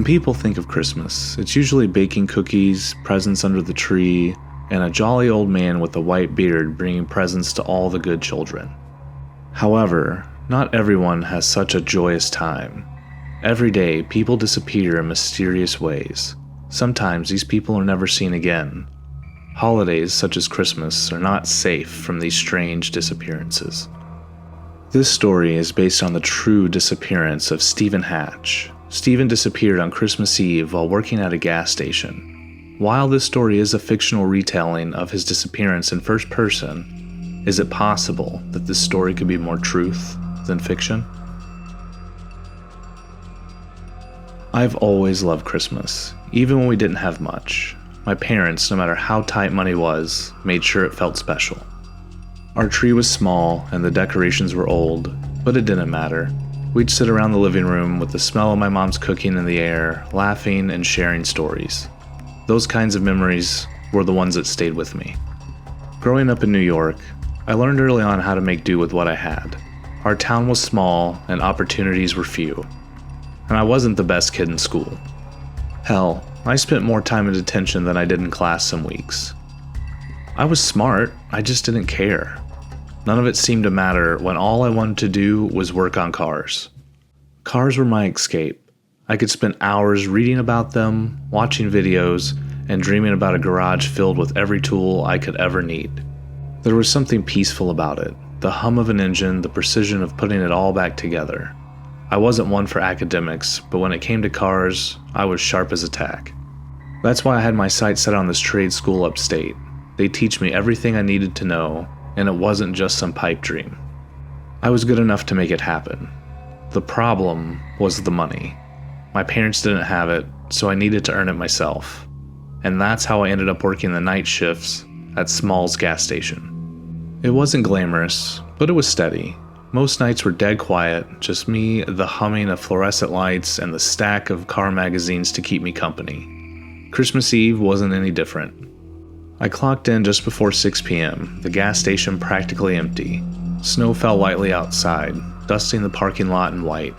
When people think of Christmas, it's usually baking cookies, presents under the tree, and a jolly old man with a white beard bringing presents to all the good children. However, not everyone has such a joyous time. Every day, people disappear in mysterious ways. Sometimes these people are never seen again. Holidays such as Christmas are not safe from these strange disappearances. This story is based on the true disappearance of Stephen Hatch. Stephen disappeared on Christmas Eve while working at a gas station. While this story is a fictional retelling of his disappearance in first person, is it possible that this story could be more truth than fiction? I've always loved Christmas, even when we didn't have much. My parents, no matter how tight money was, made sure it felt special. Our tree was small and the decorations were old, but it didn't matter. We'd sit around the living room with the smell of my mom's cooking in the air, laughing and sharing stories. Those kinds of memories were the ones that stayed with me. Growing up in New York, I learned early on how to make do with what I had. Our town was small and opportunities were few, and I wasn't the best kid in school. Hell, I spent more time in detention than I did in class some weeks. I was smart, I just didn't care. None of it seemed to matter when all I wanted to do was work on cars. Cars were my escape. I could spend hours reading about them, watching videos, and dreaming about a garage filled with every tool I could ever need. There was something peaceful about it, the hum of an engine, the precision of putting it all back together. I wasn't one for academics, but when it came to cars, I was sharp as a tack. That's why I had my sights set on this trade school upstate. They teach me everything I needed to know, and it wasn't just some pipe dream. I was good enough to make it happen. The problem was the money. My parents didn't have it, so I needed to earn it myself. And that's how I ended up working the night shifts at Small's gas station. It wasn't glamorous, but it was steady. Most nights were dead quiet, just me, the humming of fluorescent lights, and the stack of car magazines to keep me company. Christmas Eve wasn't any different. I clocked in just before 6 p.m., the gas station practically empty. Snow fell lightly outside, dusting the parking lot in white.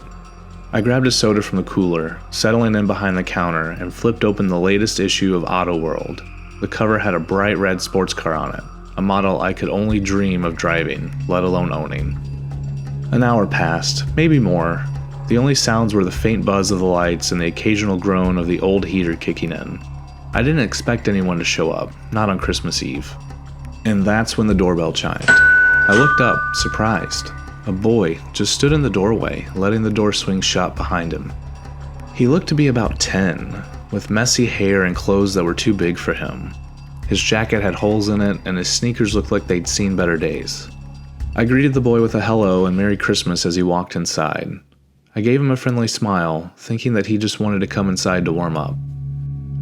I grabbed a soda from the cooler, settling in behind the counter, and flipped open the latest issue of Auto World. The cover had a bright red sports car on it, a model I could only dream of driving, let alone owning. An hour passed, maybe more. The only sounds were the faint buzz of the lights and the occasional groan of the old heater kicking in. I didn't expect anyone to show up, not on Christmas Eve. And that's when the doorbell chimed. I looked up, surprised. A boy just stood in the doorway, letting the door swing shut behind him. He looked to be about 10, with messy hair and clothes that were too big for him. His jacket had holes in it, and his sneakers looked like they'd seen better days. I greeted the boy with a hello and Merry Christmas as he walked inside. I gave him a friendly smile, thinking that he just wanted to come inside to warm up.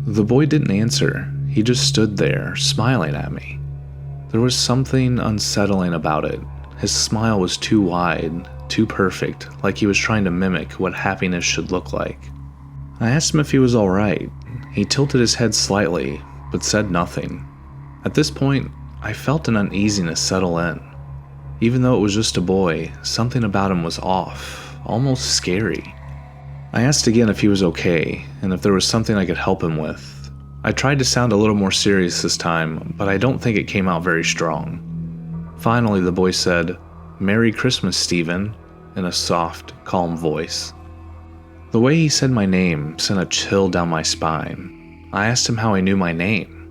The boy didn't answer. He just stood there, smiling at me. There was something unsettling about it. His smile was too wide, too perfect, like he was trying to mimic what happiness should look like. I asked him if he was all right. He tilted his head slightly, but said nothing. At this point, I felt an uneasiness settle in. Even though it was just a boy, something about him was off, almost scary. I asked again if he was okay, and if there was something I could help him with. I tried to sound a little more serious this time, but I don't think it came out very strong. Finally, the boy said, "Merry Christmas, Stephen," in a soft, calm voice. The way he said my name sent a chill down my spine. I asked him how he knew my name.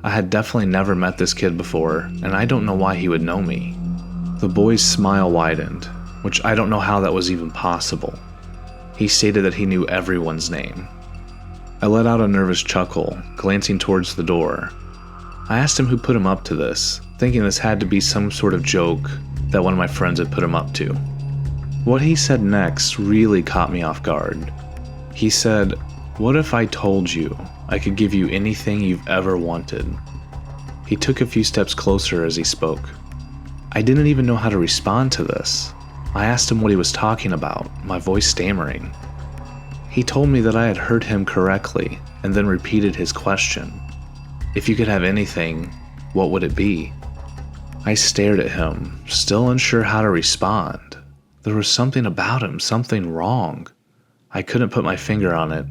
I had definitely never met this kid before, and I don't know why he would know me. The boy's smile widened, which I don't know how that was even possible. He stated that he knew everyone's name. I let out a nervous chuckle, glancing towards the door. I asked him who put him up to this, thinking this had to be some sort of joke that one of my friends had put him up to. What he said next really caught me off guard. He said, "What if I told you I could give you anything you've ever wanted?" He took a few steps closer as he spoke. I didn't even know how to respond to this. I asked him what he was talking about, my voice stammering. He told me that I had heard him correctly, and then repeated his question. If you could have anything, what would it be? I stared at him, still unsure how to respond. There was something about him, something wrong. I couldn't put my finger on it,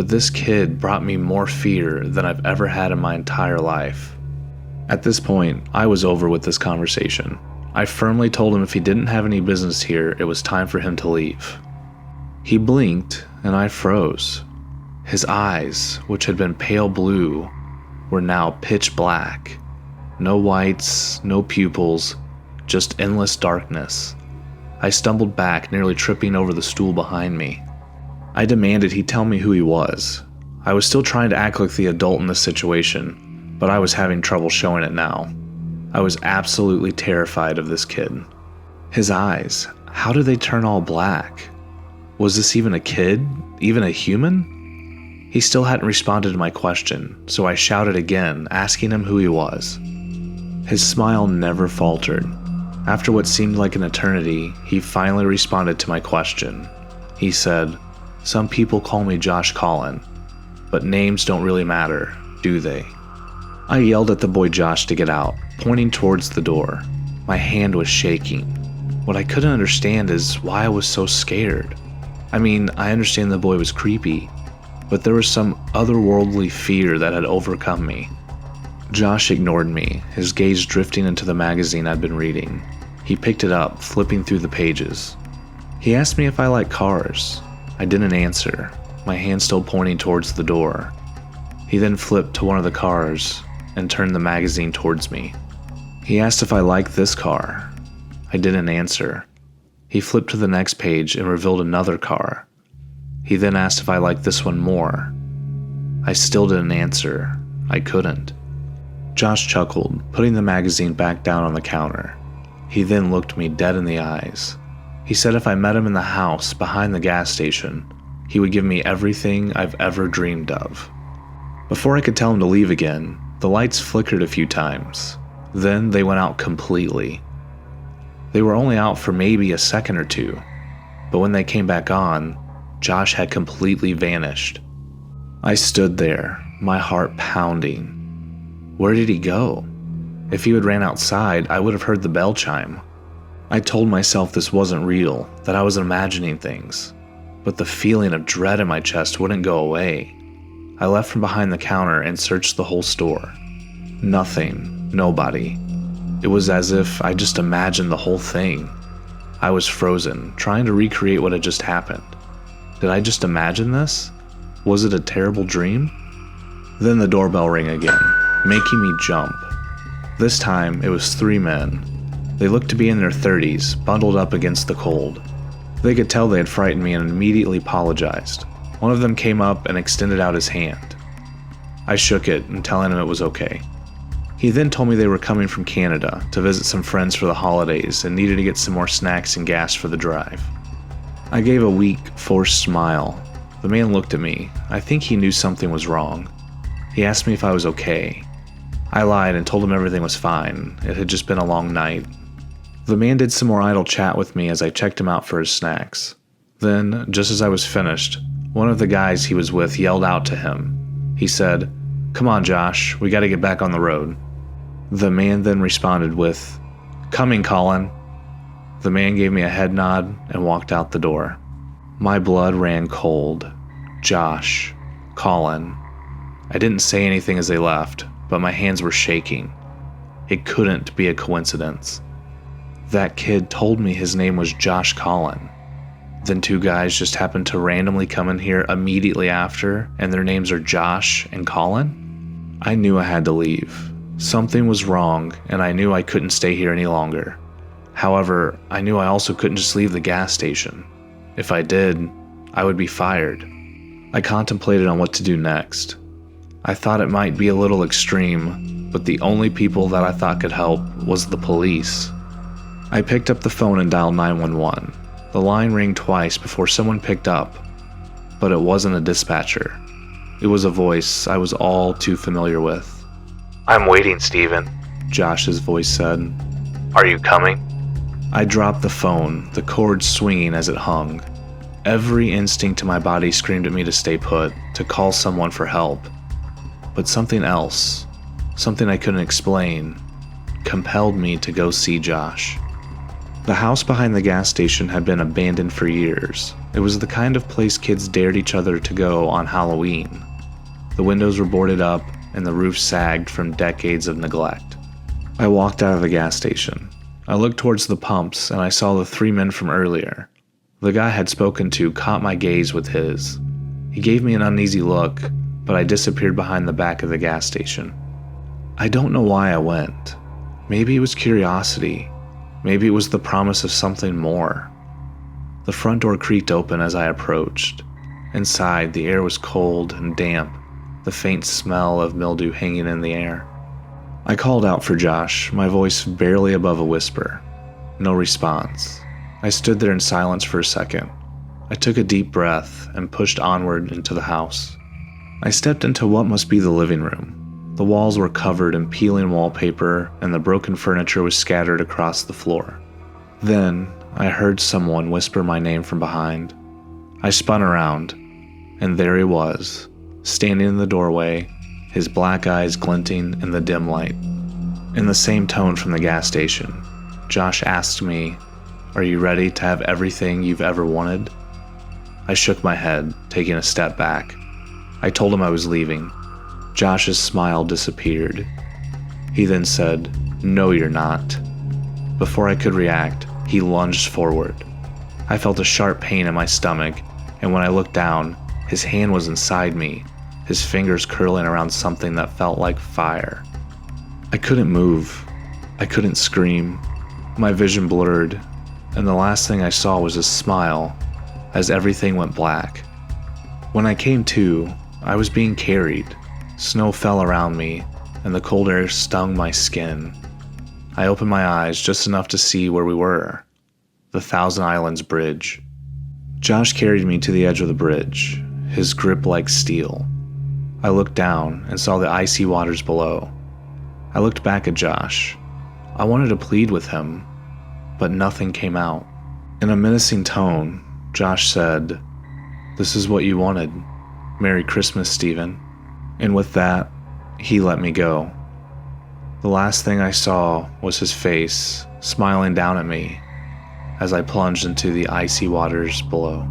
but this kid brought me more fear than I've ever had in my entire life. At this point, I was over with this conversation. I firmly told him if he didn't have any business here, it was time for him to leave. He blinked, and I froze. His eyes, which had been pale blue, were now pitch black. No whites, no pupils, just endless darkness. I stumbled back, nearly tripping over the stool behind me. I demanded he tell me who he was. I was still trying to act like the adult in this situation, but I was having trouble showing it now. I was absolutely terrified of this kid. His eyes, how did they turn all black? Was this even a kid? Even a human? He still hadn't responded to my question, so I shouted again, asking him who he was. His smile never faltered. After what seemed like an eternity, he finally responded to my question. He said, "Some people call me Josh Collin, but names don't really matter, do they?" I yelled at the boy Josh to get out, pointing towards the door. My hand was shaking. What I couldn't understand is why I was so scared. I mean, I understand the boy was creepy, but there was some otherworldly fear that had overcome me. Josh ignored me, his gaze drifting into the magazine I'd been reading. He picked it up, flipping through the pages. He asked me if I like cars. I didn't answer, my hand still pointing towards the door. He then flipped to one of the cars and turned the magazine towards me. He asked if I liked this car. I didn't answer. He flipped to the next page and revealed another car. He then asked if I liked this one more. I still didn't answer. I couldn't. Josh chuckled, putting the magazine back down on the counter. He then looked me dead in the eyes. He said if I met him in the house behind the gas station, he would give me everything I've ever dreamed of. Before I could tell him to leave again, the lights flickered a few times. Then they went out completely. They were only out for maybe a second or two, but when they came back on, Josh had completely vanished. I stood there, my heart pounding. Where did he go? If he had ran outside, I would have heard the bell chime. I told myself this wasn't real, that I was imagining things, but the feeling of dread in my chest wouldn't go away. I left from behind the counter and searched the whole store. Nothing, nobody. It was as if I just imagined the whole thing. I was frozen, trying to recreate what had just happened. Did I just imagine this? Was it a terrible dream? Then the doorbell rang again, making me jump. This time, it was 3 men. They looked to be in their 30s, bundled up against the cold. They could tell they had frightened me and immediately apologized. One of them came up and extended out his hand. I shook it and telling him it was okay. He then told me they were coming from Canada to visit some friends for the holidays and needed to get some more snacks and gas for the drive. I gave a weak, forced smile. The man looked at me. I think he knew something was wrong. He asked me if I was okay. I lied and told him everything was fine. It had just been a long night. The man did some more idle chat with me as I checked him out for his snacks. Then, just as I was finished, one of the guys he was with yelled out to him. He said, "Come on, Josh, we gotta get back on the road." The man then responded with, "Coming, Colin." The man gave me a head nod and walked out the door. My blood ran cold. Josh. Colin. I didn't say anything as they left, but my hands were shaking. It couldn't be a coincidence. That kid told me his name was Josh Collin. Then 2 guys just happened to randomly come in here immediately after, and their names are Josh and Colin? I knew I had to leave. Something was wrong, and I knew I couldn't stay here any longer. However, I knew I also couldn't just leave the gas station. If I did, I would be fired. I contemplated on what to do next. I thought it might be a little extreme, but the only people that I thought could help was the police. I picked up the phone and dialed 911. The line rang twice before someone picked up, but it wasn't a dispatcher. It was a voice I was all too familiar with. "I'm waiting, Steven," Josh's voice said. "Are you coming?" I dropped the phone, the cord swinging as it hung. Every instinct in my body screamed at me to stay put, to call someone for help. But something else, something I couldn't explain, compelled me to go see Josh. The house behind the gas station had been abandoned for years. It was the kind of place kids dared each other to go on Halloween. The windows were boarded up and the roof sagged from decades of neglect. I walked out of the gas station. I looked towards the pumps and I saw the 3 men from earlier. The guy I had spoken to caught my gaze with his. He gave me an uneasy look, but I disappeared behind the back of the gas station. I don't know why I went. Maybe it was curiosity. Maybe it was the promise of something more. The front door creaked open as I approached. Inside, the air was cold and damp, the faint smell of mildew hanging in the air. I called out for Josh, my voice barely above a whisper. No response. I stood there in silence for a second. I took a deep breath and pushed onward into the house. I stepped into what must be the living room. The walls were covered in peeling wallpaper and the broken furniture was scattered across the floor. Then, I heard someone whisper my name from behind. I spun around, and there he was, standing in the doorway, his black eyes glinting in the dim light. In the same tone from the gas station, Josh asked me, "Are you ready to have everything you've ever wanted?" I shook my head, taking a step back. I told him I was leaving. Josh's smile disappeared. He then said, "No, you're not." Before I could react, he lunged forward. I felt a sharp pain in my stomach, and when I looked down, his hand was inside me, his fingers curling around something that felt like fire. I couldn't move. I couldn't scream. My vision blurred, and the last thing I saw was his smile as everything went black. When I came to, I was being carried. Snow fell around me, and the cold air stung my skin. I opened my eyes just enough to see where we were. The Thousand Islands Bridge. Josh carried me to the edge of the bridge, his grip like steel. I looked down and saw the icy waters below. I looked back at Josh. I wanted to plead with him, but nothing came out. In a menacing tone, Josh said, "This is what you wanted. Merry Christmas, Stephen." And with that, he let me go. The last thing I saw was his face, smiling down at me as I plunged into the icy waters below.